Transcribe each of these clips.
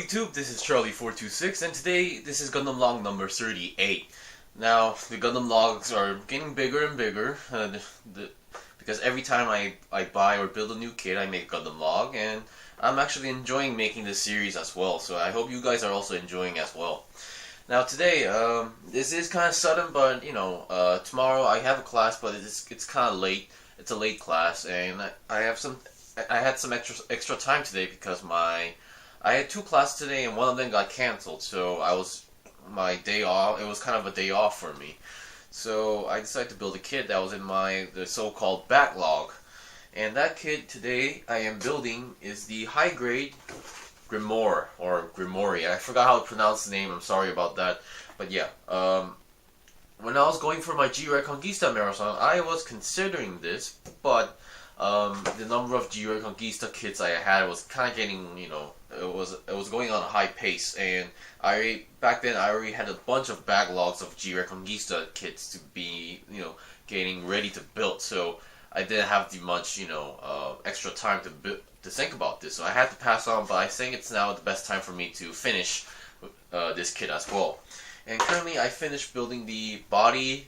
YouTube? This is Charlie426, and today this is Gundam Log number 38. Now, the Gundam Logs are getting bigger and bigger, because every time I buy or build a new kit, I make a Gundam Log, and I'm actually enjoying making this series as well, so I hope you guys are also enjoying as well. Now today, this is kind of sudden, but tomorrow I have a class, but it's kind of late. It's a late class, and I had some extra time today because I had two classes today, and one of them got canceled. So my day off. It was kind of a day off for me. So I decided to build a kit that was in the so-called backlog, and that kit today I am building is the high grade Grimoire or Grimoire. I forgot how to pronounce the name. I'm sorry about that. But yeah, when I was going for my G-Reconguista marathon, I was considering this, but the number of G-Reconguista kits I had was kind of getting, it was going on a high pace, and back then I already had a bunch of backlogs of G-Reconguista kits to be, getting ready to build. So I didn't have the much, extra time to think about this. So I had to pass on, but I think it's now the best time for me to finish this kit as well. And currently I finished building the body,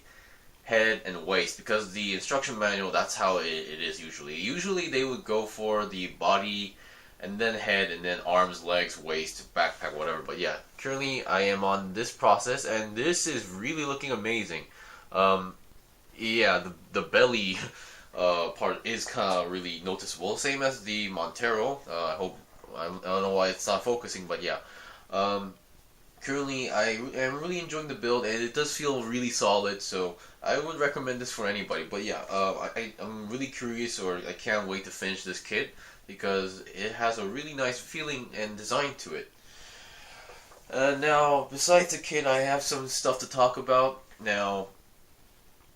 head, and waist, because the instruction manual, that's how it is usually. Usually they would go for the body, and then head, and then arms, legs, waist, backpack, whatever. But yeah, currently I am on this process, and this is really looking amazing. Yeah, the belly part is kind of really noticeable, same as the Montero. I don't know why it's not focusing, but yeah. Currently, I am really enjoying the build, and it does feel really solid, so I would recommend this for anybody. But yeah, I'm really curious, or I can't wait to finish this kit, because it has a really nice feeling and design to it. Now, besides the kit, I have some stuff to talk about. Now,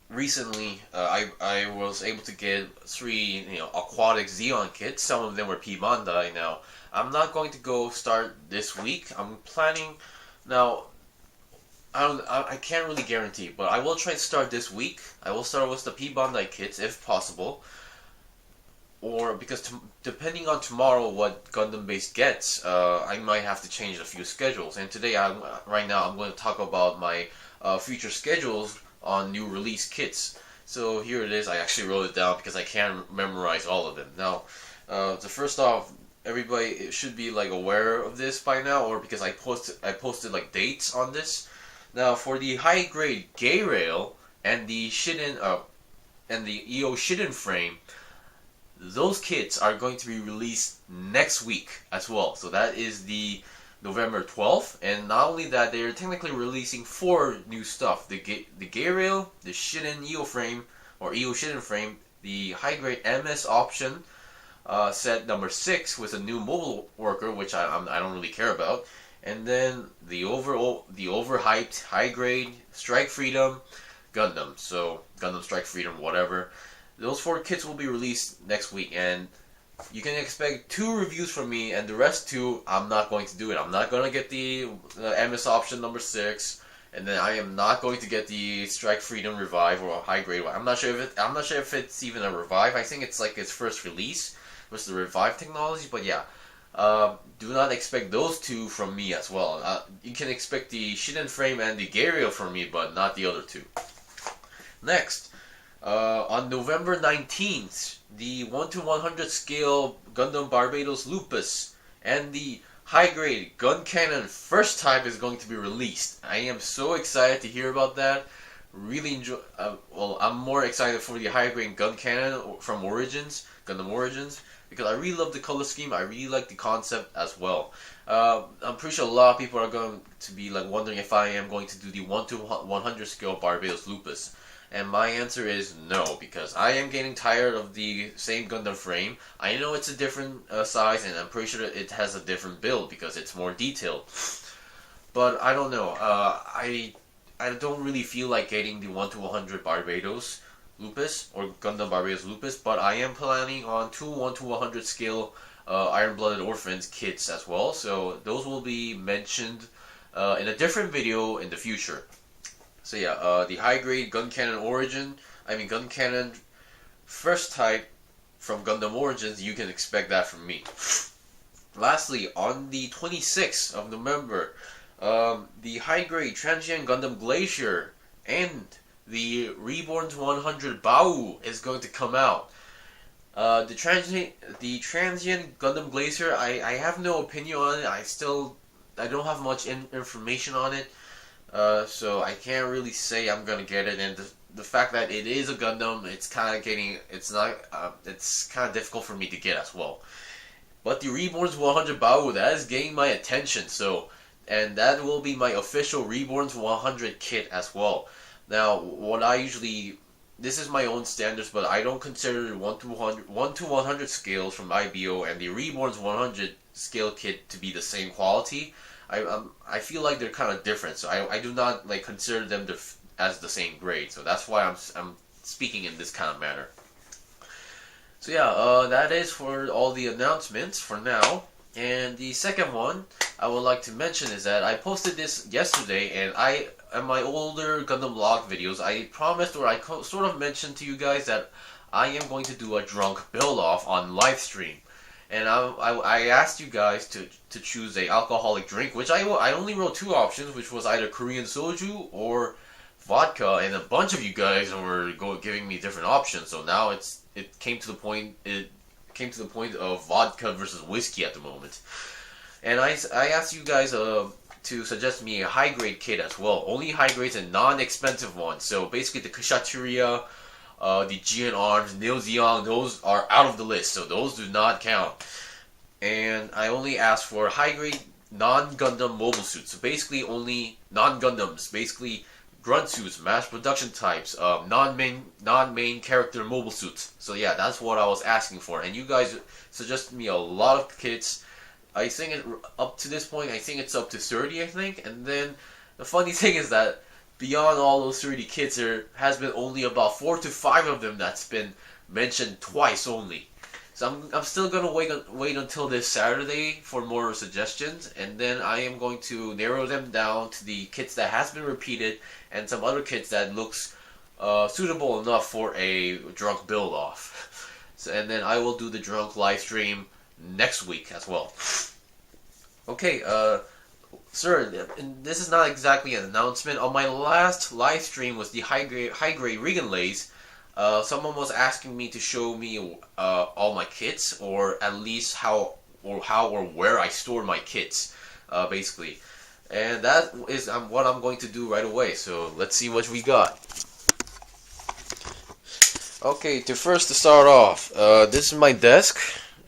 recently, I was able to get 3 aquatic Zeon kits. Some of them were P Bandai. Now, I'm not going to go start this week. I'm planning. Now, I can't really guarantee, but I will try to start this week. I will start with the P Bandai kits if possible, or because depending on tomorrow what Gundam Base gets, I might have to change a few schedules. And today, right now, I'm going to talk about my future schedules on new release kits. So here it is. I actually wrote it down because I can't memorize all of them. Now, first off, everybody should be aware of this by now, or because I posted dates on this. Now, for the high grade Gay Rail and the Shiden and the EO Shiden frame, those kits are going to be released next week as well. So that is the November 12th, and not only that, they are technically releasing 4 new stuff: the Gay Rail, the Shiden EO frame or EO Shiden frame, the high grade MS option. Set number 6 with a new mobile worker, which I don't really care about, and then the overhyped high grade Strike Freedom Gundam. So Gundam Strike Freedom, whatever. Those 4 kits will be released next week, and you can expect 2 reviews from me, and the rest 2 I'm not going to do it. I'm not going to get the MS option number 6, and then I am not going to get the Strike Freedom Revive or a high grade one. I'm not sure if it's even a revive. I think it's its first release with the revive technology, but yeah, do not expect those 2 from me as well. You can expect the Shiden frame and the Gay Rail from me, but not the other 2. Next, on November 19th, the 1/100 scale Gundam Barbados Lupus and the high-grade Gun Cannon first type is going to be released. I am so excited to hear about that. Really enjoy. Well, I'm more excited for the high-grade Gun Cannon from Gundam Origins, because I really love the color scheme. I really like the concept as well. I'm pretty sure a lot of people are going to be wondering if I am going to do the 1/100 scale Barbados Lupus. And my answer is no, because I am getting tired of the same Gundam frame. I know it's a different size, and I'm pretty sure it has a different build because it's more detailed. But I don't know. I don't really feel like getting the 1/100 Barbados Lupus or Gundam Barbados Lupus, but I am planning on 2 1/100 scale Iron-Blooded Orphans kits as well. So those will be mentioned in a different video in the future. So yeah, the high-grade Gun Cannon first type from Gundam Origins, you can expect that from me. lastly, on the 26th of November, the high-grade Transient Gundam Glacier and the Reborn 100 Bau is going to come out. The transient Gundam Glacier, I have no opinion on it. I don't have much information on it. So I can't really say I'm gonna get it. And the fact that it is a Gundam, it's kind of difficult for me to get as well. But the Reborn's 100 Bau, that is getting my attention. And that will be my official Reborn's 100 kit as well. Now, this is my own standards, but I don't consider 1 to 100 scales from IBO and the Reborn's 100 scale kit to be the same quality. I feel like they're kind of different, so I do not consider them as the same grade. So that's why I'm speaking in this kind of manner. So yeah, that is for all the announcements for now. And the second one I would like to mention is that I posted this yesterday, and in my older Gundam Log videos, I promised, or I sort of mentioned to you guys, that I am going to do a drunk build-off on live stream. And I asked you guys to choose a alcoholic drink, which I only wrote two options, which was either Korean soju or vodka, and a bunch of you guys were giving me different options. So now it came to the point of vodka versus whiskey at the moment. And I asked you guys to suggest me a high-grade kit as well. Only high grades and non-expensive ones. So basically the Kshatriya, the GN Arms, Neo Zeon, those are out of the list. So those do not count. And I only asked for high-grade non-Gundam mobile suits. So basically only non-Gundams. Basically grunt suits, mass production types, non-main character mobile suits. So yeah, that's what I was asking for. And you guys suggested me a lot of kits. I think up to this point, I think it's up to 30, I think. And then the funny thing is that beyond all those 30 kits, there has been only about 4 to 5 of them that's been mentioned twice only. So I'm still gonna wait until this Saturday for more suggestions, and then I am going to narrow them down to the kits that has been repeated and some other kits that looks suitable enough for a drunk build off. And then I will do the drunk live stream next week as well. Okay, sir, and this is not exactly an announcement. On my last live stream was the high grade Regan Lays. Someone was asking me to show me all my kits, or at least how or where I store my kits, basically. And that is what I'm going to do right away. So let's see what we got. Okay, to start off, this is my desk.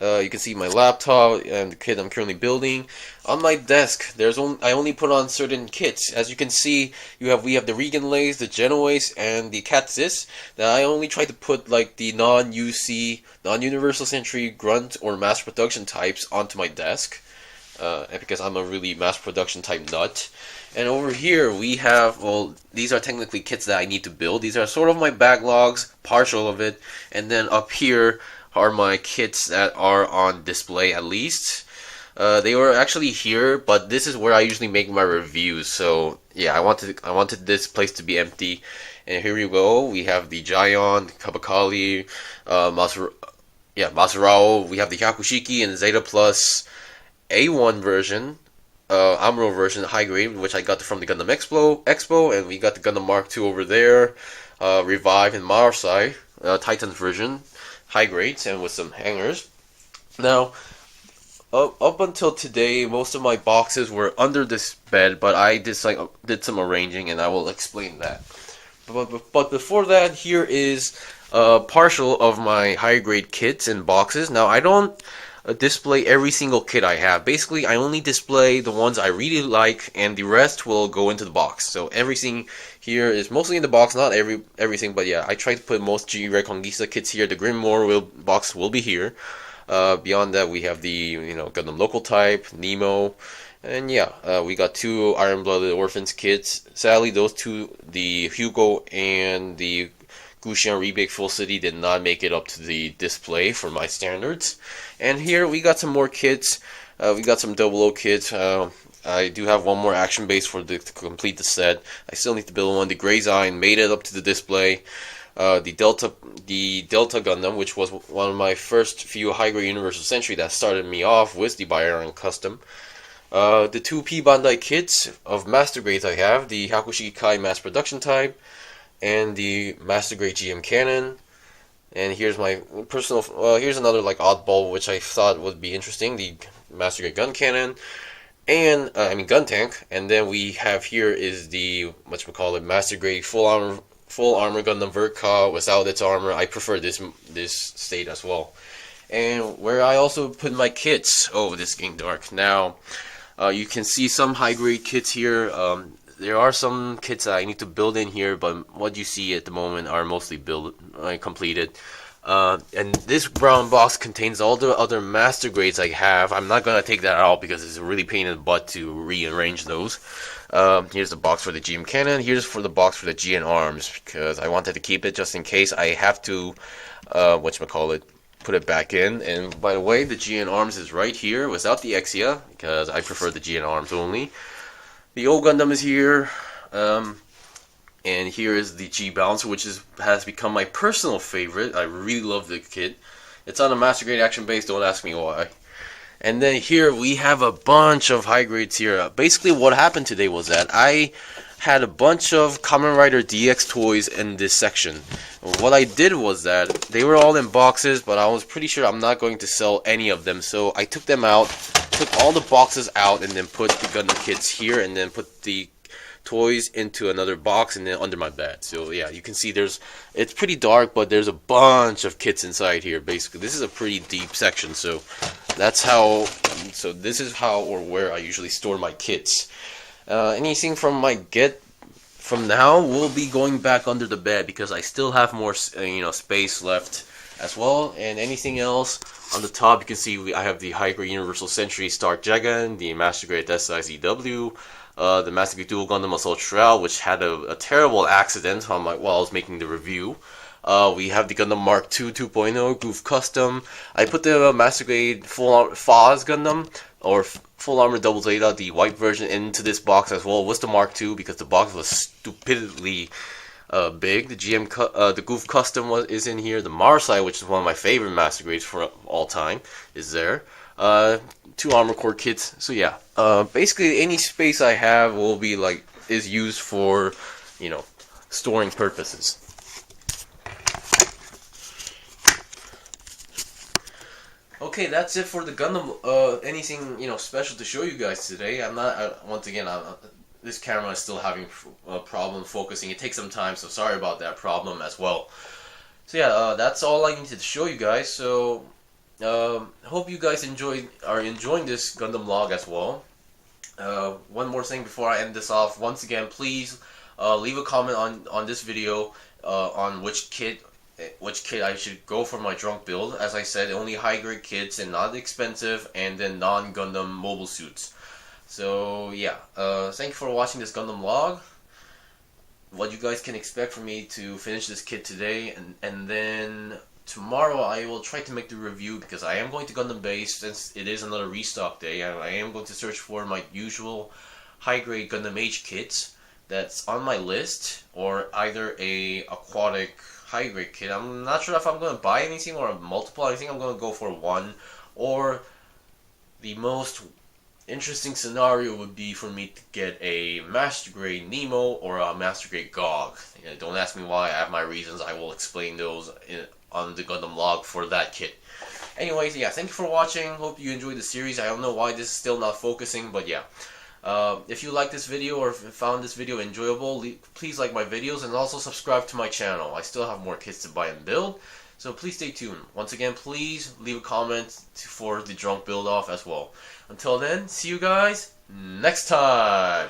You can see my laptop and the kit I'm currently building. On my desk, I only put on certain kits. As you can see, we have the Regan Lays, the Genoese, and the Catsis. Now I only try to put the non-UC, non-Universal Century, grunt, or mass production types onto my desk, because I'm a really mass production type nut. And over here we have, well, these are technically kits that I need to build. These are sort of my backlogs, partial of it, and then up here are my kits that are on display at least. They were actually here, but this is where I usually make my reviews. So yeah, I wanted this place to be empty. And here we go. We have the Gion, Kabakali, Maserao. We have the Hyakushiki and Zeta Plus A1 version, Amuro version, high grade, which I got from the Gundam Expo, and we got the Gundam Mark II over there, Revive and Marsai, Titan's version, high grades and with some hangers. Now, up until today, most of my boxes were under this bed, but I did some arranging, and I will explain that. But before that, here is partial of my high grade kits and boxes. Now, I don't display every single kit I have. Basically, I only display the ones I really like, and the rest will go into the box. So everything here is mostly in the box, not everything, but yeah, I try to put most G-Reconguista kits here. The Grimoire box will be here. Beyond that, we have the Gundam Local Type, Nemo, and yeah, we got 2 Iron-Blooded Orphans kits. Sadly, those 2, the Hugo and the Gushian Rebake Full City, did not make it up to the display for my standards. And here we got some more kits. We got some 00 kits. I do have one more action base to complete the set. I still need to build one. The Grey Zion made it up to the display. the Delta Gundam, which was one of my first few high grade Universal Century that started me off with the Bioiron Custom. The two P Bandai kits of Master Grades I have, the Hakushi Kai Mass Production Type, and the Master Grade GM Cannon. And here's my personal, here's another like oddball which I thought would be interesting, the Master Grade Gun Cannon, and, Gun Tank. And then we have here is the, whatchamacallit, Master Grade Full Armor Gundam Vertka without its armor. I prefer this state as well. And where I also put my kits, oh, this is getting dark now. You can see some high-grade kits here. There are some kits that I need to build in here, but what you see at the moment are mostly completed. And this brown box contains all the other Master Grades I have. I'm not going to take that out because it's a really pain in the butt to rearrange those. Here's the box for the GM Cannon. Here's for the box for the GN Arms, because I wanted to keep it just in case I have to, put it back in. And by the way, the GN Arms is right here without the Exia, because I prefer the GN Arms only. The old Gundam is here, and here is the G Bouncer, which has become my personal favorite. I really love the kit. It's on a Master Grade action base, don't ask me why. And then here we have a bunch of high grades here. Basically what happened today was that I had a bunch of Kamen Rider DX toys in this section. What I did was that they were all in boxes, but I was pretty sure I'm not going to sell any of them. So I took them out, took all the boxes out, and then put the Gundam kits here, and then put the toys into another box and then under my bed. So yeah, you can see it's pretty dark, but there's a bunch of kits inside here. Basically, this is a pretty deep section, so this is how or where I usually store my kits. Anything from my from now will be going back under the bed because I still have more space left as well. And anything else on the top, you can see I have the High Grade Universal Century Stark Jagan, the Master Grade SIZW, the Master Grade Dual Gundam Assault Shroud, which had a terrible accident while I was making the review. We have the Gundam Mark II 2.0 Goof Custom. I put the Master Grade Full Foz Gundam, or Full Armor Double Zeta, the white version, into this box as well with the Mark II because the box was stupidly big. The Goof Custom is in here. The Marsai, which is one of my favorite Master Grades for all time, is there. 2 Armor Core kits. So yeah, basically any space I have is used for storing purposes. Okay, that's it for the Gundam. Anything special to show you guys today? Once again, this camera is still having a problem focusing. It takes some time, so sorry about that problem as well. So yeah, that's all I needed to show you guys. So hope you guys are enjoying this Gundam log as well. One more thing before I end this off. Once again, please leave a comment on this video on which kit I should go for my drunk build. As I said, only high grade kits and not expensive, and then non-Gundam mobile suits. So yeah, thank you for watching this Gundam log. What you guys can expect from me to finish this kit today, and then tomorrow I will try to make the review because I am going to Gundam base since it is another restock day, and I am going to search for my usual high grade Gundam Age kits that's on my list, or either a aquatic high grade kit. I'm not sure if I'm going to buy anything or a multiple. I think I'm going to go for one, or the most interesting scenario would be for me to get a Master Grade Nemo or a Master Grade Gog. Don't ask me why, I have my reasons. I will explain those on the Gundam log for that kit. Anyways, yeah, thank you for watching. Hope you enjoyed the series. I don't know why this is still not focusing, but yeah. If you like this video or found this video enjoyable, please like my videos and also subscribe to my channel. I still have more kits to buy and build, so please stay tuned. Once again, please leave a comment for the drunk build off as well. Until then, see you guys next time!